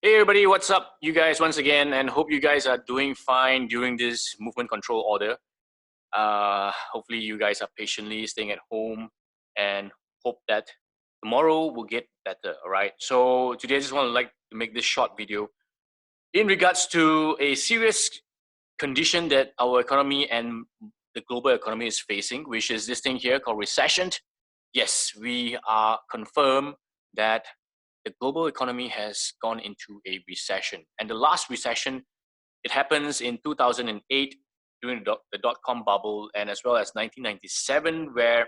Hey everybody, what's up? You guys once again, and hope you guys are doing fine during this movement control order. Hopefully you guys are patiently staying at home and hope that tomorrow will get better, all right? So today I just want to make this short video in regards to a serious condition that our economy and the global economy is facing, which is this thing here called recession. Yes, we are confirmed that the global economy has gone into a recession. And the last recession, it happens in 2008 during the dot-com bubble, and as well as 1997, where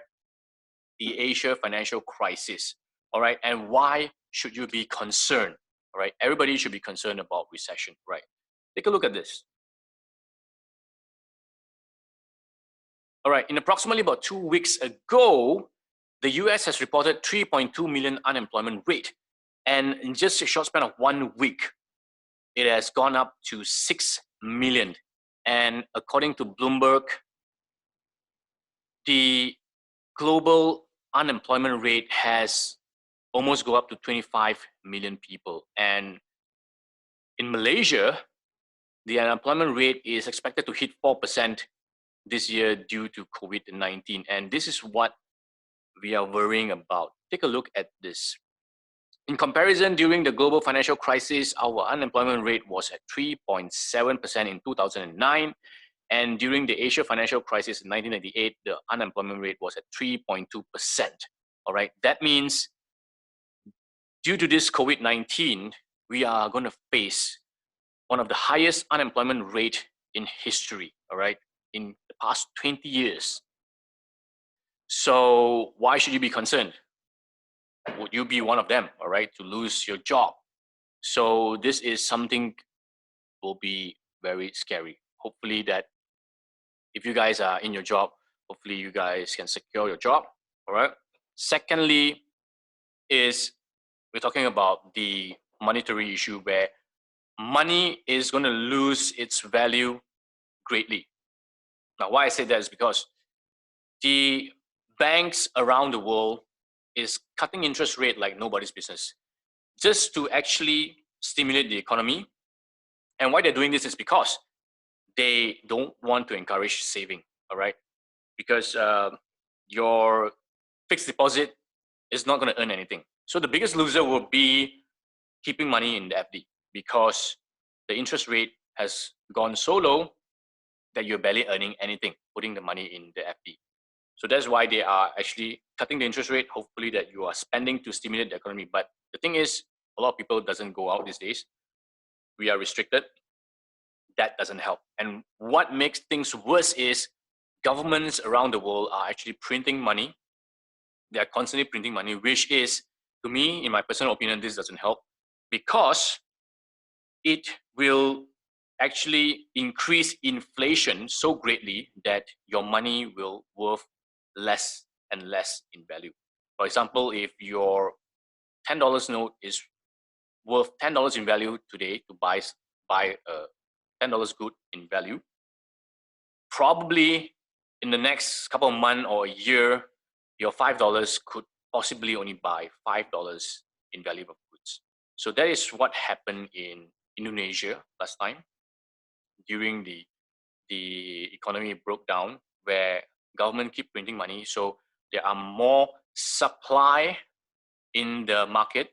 the Asia financial crisis. All right, and why should you be concerned? All right, everybody should be concerned about recession, right? Take a look at this. All right, in approximately about 2 weeks ago, the US has reported 3.2 million unemployment rate. And in just a short span of 1 week, it has gone up to 6 million. And according to Bloomberg, the global unemployment rate has almost go up to 25 million people. And in Malaysia, the unemployment rate is expected to hit 4% this year due to COVID-19. And this is what we are worrying about. Take a look at this. In comparison, during the global financial crisis, our unemployment rate was at 3.7% in 2009. And during the Asia financial crisis in 1998, the unemployment rate was at 3.2%. All right, that means due to this COVID-19, we are going to face one of the highest unemployment rate in history, all right, in the past 20 years. So why should you be concerned? Would you be one of them, all right, to lose your job? So this is something will be very scary. Hopefully that if you guys are in your job, hopefully you guys can secure your job, all right? Secondly is we're talking about the monetary issue where money is going to lose its value greatly. Now, why I say that is because the banks around the world is cutting interest rate like nobody's business just to actually stimulate the economy. And why they're doing this is because they don't want to encourage saving, all right? Because your fixed deposit is not going to earn anything. So the biggest loser will be keeping money in the FD because the interest rate has gone so low that you're barely earning anything putting the money in the FD. So that's why they are actually cutting the interest rate, hopefully that you are spending to stimulate the economy. But the thing is, a lot of people doesn't go out these days. We are restricted. That doesn't help. And what makes things worse is governments around the world are actually printing money. They are constantly printing money, which is, to me, in my personal opinion, this doesn't help because it will actually increase inflation so greatly that your money will worth less and less in value. For example, if your $10 note is worth $10 in value today to buy a $10 good in value, probably in the next couple of months or a year, your $5 could possibly only buy $5 in value of goods. So that is what happened in Indonesia last time during the economy broke down, where government keep printing money. So there are more supply in the market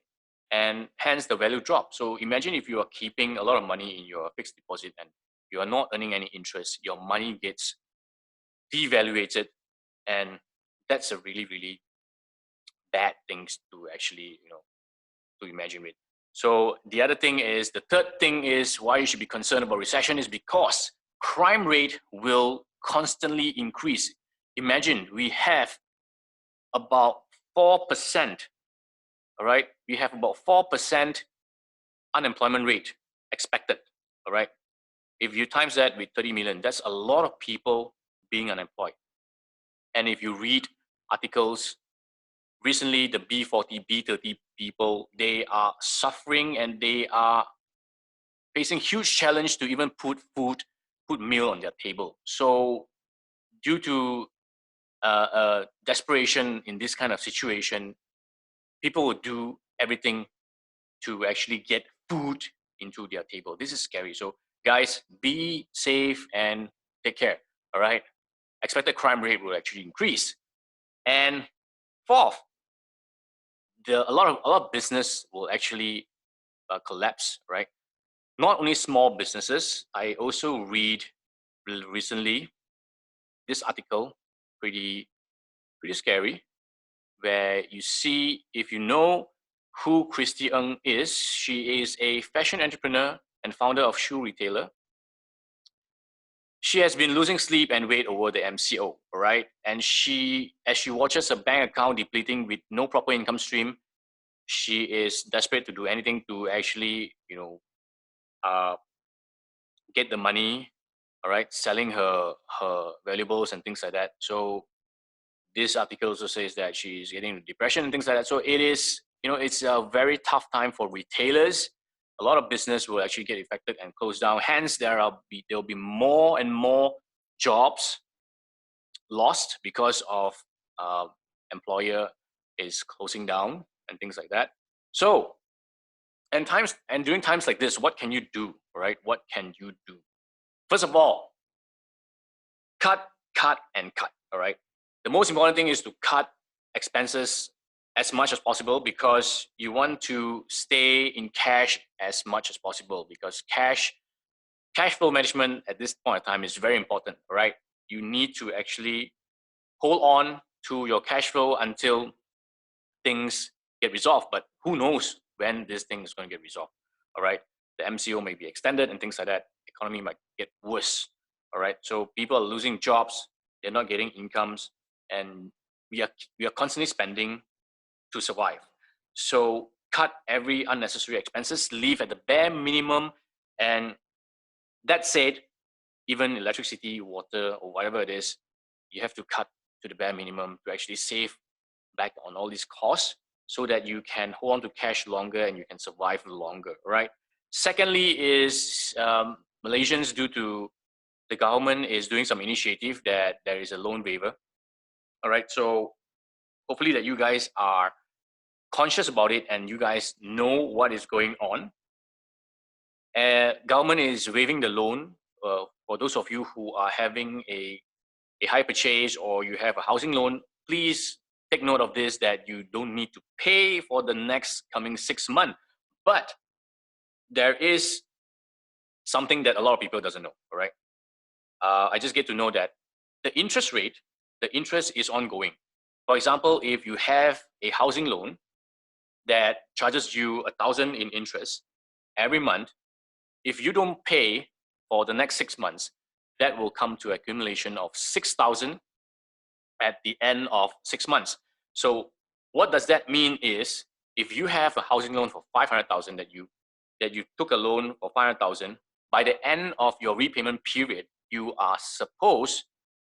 and hence the value drop. So imagine if you are keeping a lot of money in your fixed deposit and you are not earning any interest, your money gets devaluated, and that's a really, really bad things to actually, to imagine with. So the other thing is, the third thing is why you should be concerned about recession is because crime rate will constantly increase. Imagine we have about 4%, all right? We have about 4% unemployment rate expected, all right? If you times that with 30 million, that's a lot of people being unemployed. And if you read articles, recently the B40, B30 people, they are suffering and they are facing huge challenge to even put meal on their table. So due to desperation in this kind of situation, people will do everything to actually get food into their table. This is scary. So guys, be safe and take care. All right. Expected crime rate will actually increase. And fourth, a lot of business will actually collapse, right? Not only small businesses. I also read recently this article, pretty scary, where you see, if you know who Christy Ng is, she is a fashion entrepreneur and founder of shoe retailer. She has been losing sleep and weight over the MCO, all right? And as she watches her bank account depleting with no proper income stream, she is desperate to do anything to actually, uh, get the money, all right, selling her valuables and things like that. So this article also says that she's getting depression and things like that. So it is, it's a very tough time for retailers. A lot of business will actually get affected and close down. Hence, there'll be more and more jobs lost because of employer is closing down and things like that. So, and during times like this, what can you do? Right? What can you do? First of all, cut, and cut. All right. The most important thing is to cut expenses as much as possible, because you want to stay in cash as much as possible, because cash flow management at this point in time is very important. All right. You need to actually hold on to your cash flow until things get resolved. But who knows when this thing is going to get resolved? All right. The MCO may be extended and things like that. The economy might get worse. All right. So people are losing jobs. They're not getting incomes, and we are constantly spending to survive. So cut every unnecessary expenses, leave at the bare minimum. And that said, even electricity, water, or whatever it is, you have to cut to the bare minimum to actually save back on all these costs, so that you can hold on to cash longer and you can survive longer, right? Secondly is Malaysians, due to the government is doing some initiative that there is a loan waiver. All right, so hopefully that you guys are conscious about it and you guys know what is going on. Government is waiving the loan for those of you who are having a high purchase or you have a housing loan. Please take note of this, that you don't need to pay for the next coming 6 months. But there is something that a lot of people doesn't know, all right? I just get to know that the interest is ongoing. For example, if you have a housing loan that charges you 1,000 in interest every month, if you don't pay for the next 6 months, that will come to accumulation of 6,000 at the end of 6 months. So what does that mean is, if you have a housing loan for 500,000 that you took a loan for 500,000, by the end of your repayment period, you are supposed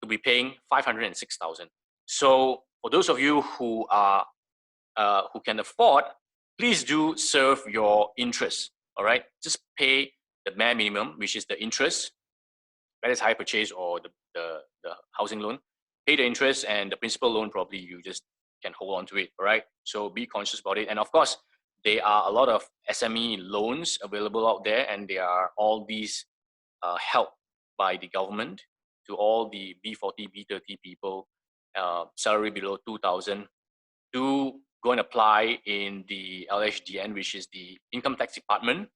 to be paying 506,000. So for those of you who can afford, please do serve your interest. All right, just pay the bare minimum, which is the interest, whether it's high purchase or the housing loan. Pay the interest, and the principal loan probably you just can hold on to it. All right, so be conscious about it. And of course, there are a lot of SME loans available out there, and there are all these help by the government to all the B40, B30 people, salary below 2,000. Do go and apply in the LHDN, which is the Income Tax Department.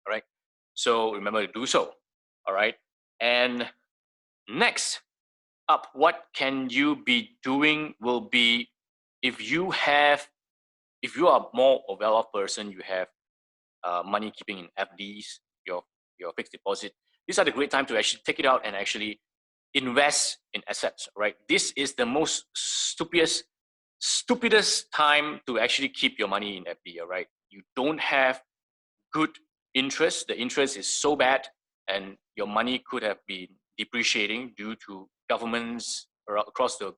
All right, so remember to do so. All right, and next up, what can you be doing will be, if you are more a well-off person, you have money keeping in FDs, your fixed deposit. These are the great time to actually take it out and actually invest in assets, right? This is the most stupidest time to actually keep your money in FD, right? You don't have good interest. The interest is so bad, and your money could have been depreciating due to governments across the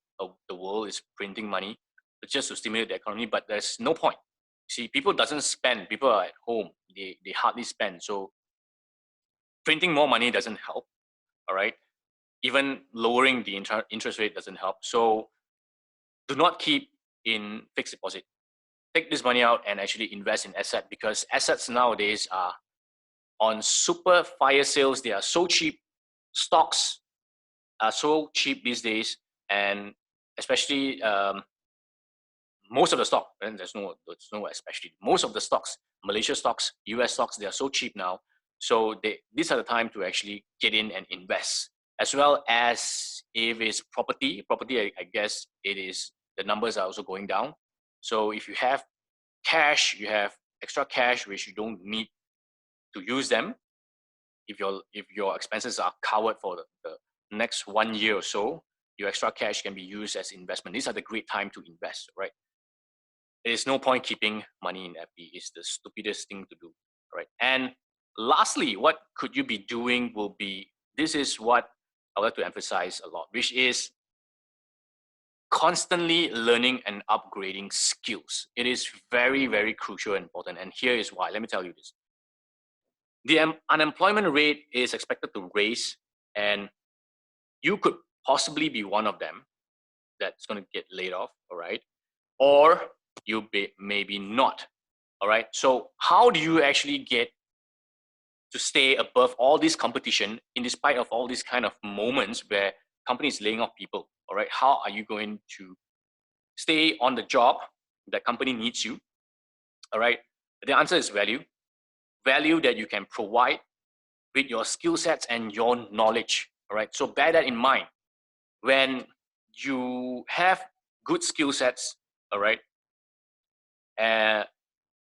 world is printing money just to stimulate the economy. But there's no point. See, people doesn't spend. People are at home. They hardly spend. So printing more money doesn't help. All right. Even lowering the interest rate doesn't help. So do not keep in fixed deposit. take this money out and actually invest in assets, because assets nowadays are on super fire sales. They are so cheap. Stocks are so cheap these days, and especially most of the stock, and there's no especially, most of the stocks, Malaysia stocks, US stocks, they are so cheap now. So these are the time to actually get in and invest. As well as if it's property, I guess it is, the numbers are also going down. So if you have cash, you have extra cash which you don't need to use them, if your expenses are covered for the next 1 year or so, your extra cash can be used as investment. These are the great time to invest, right? There's no point keeping money in FD. It's the stupidest thing to do, right? And lastly, what could you be doing will be, this is what I would like to emphasize a lot, which is constantly learning and upgrading skills. It is very, very crucial and important. And here is why. Let me tell you this. The unemployment rate is expected to raise, and you could possibly be one of them that's going to get laid off, all right? Or you maybe not, all right? So how do you actually get to stay above all this competition in despite of all these kind of moments where companies laying off people, all right? How are you going to stay on the job that company needs you, all right? The answer is value. Value that you can provide with your skill sets and your knowledge, all right? So bear that in mind. When you have good skill sets, all right,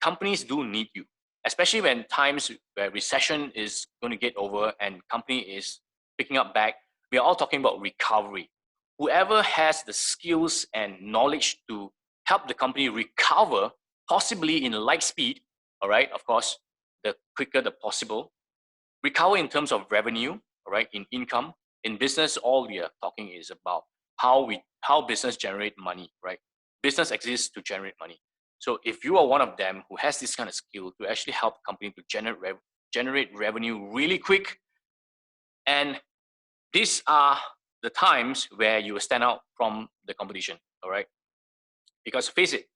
companies do need you, especially when times where recession is going to get over and company is picking up back. We are all talking about recovery. Whoever has the skills and knowledge to help the company recover, possibly in light speed, all right, of course, the quicker the possible, recover in terms of revenue, all right, in income. In business, all we are talking is about how business generate money, right? Business exists to generate money. So if you are one of them who has this kind of skill to actually help company to generate revenue really quick, and these are the times where you will stand out from the competition, all right? Because face it,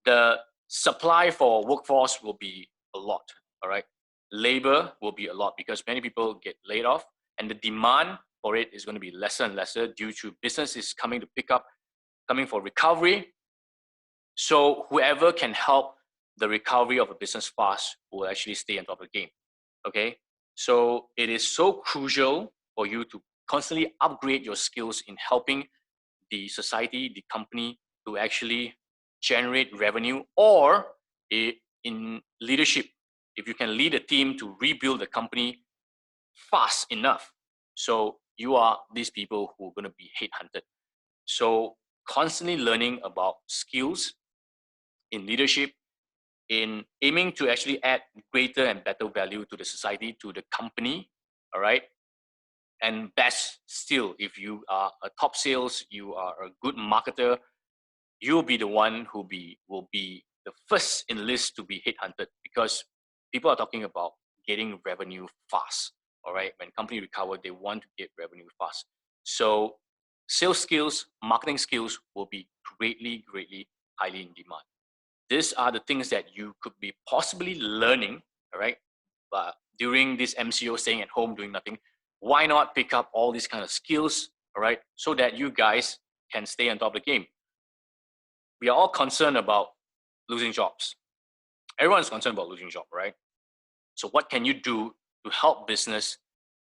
the supply for workforce will be a lot, all right? Labor will be a lot because many people get laid off, and the demand for it is going to be lesser and lesser due to businesses coming to pick up, coming for recovery. So whoever can help the recovery of a business fast will actually stay on top of the game, okay? So it is so crucial for you to constantly upgrade your skills in helping the society, the company, to actually generate revenue, or in leadership, if you can lead a team to rebuild the company fast enough. So you are these people who are going to be headhunted. So constantly learning about skills in leadership, in aiming to actually add greater and better value to the society, to the company, all right? And best still, if you are a top sales, you are a good marketer, you'll be the one who will be the first in the list to be headhunted, because people are talking about getting revenue fast, all right? When company recover, they want to get revenue fast. So sales skills, marketing skills will be greatly, greatly highly in demand. These are the things that you could be possibly learning, all right? But during this MCO, staying at home, doing nothing, why not pick up all these kind of skills, all right? So that you guys can stay on top of the game. We are all concerned about losing jobs. Everyone's concerned about losing jobs, right? So what can you do to help business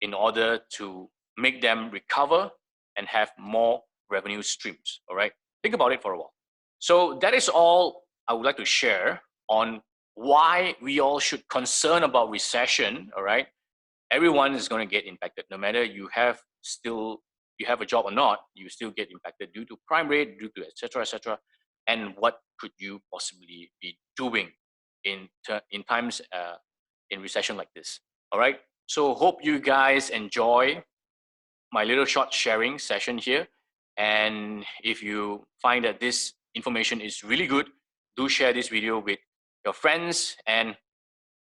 in order to make them recover and have more revenue streams, all right? Think about it for a while. So that is all I would like to share on why we all should concern about recession, all right? Everyone is going to get impacted, no matter you have a job or not, you still get impacted due to crime rate, due to etc. etc. And what could you possibly be doing in times in recession like this? All right. So hope you guys enjoy my little short sharing session here. And if you find that this information is really good, do share this video with your friends and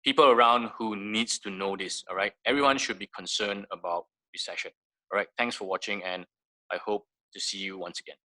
people around who needs to know this, all right? Everyone should be concerned about recession, all right? Thanks for watching, and I hope to see you once again.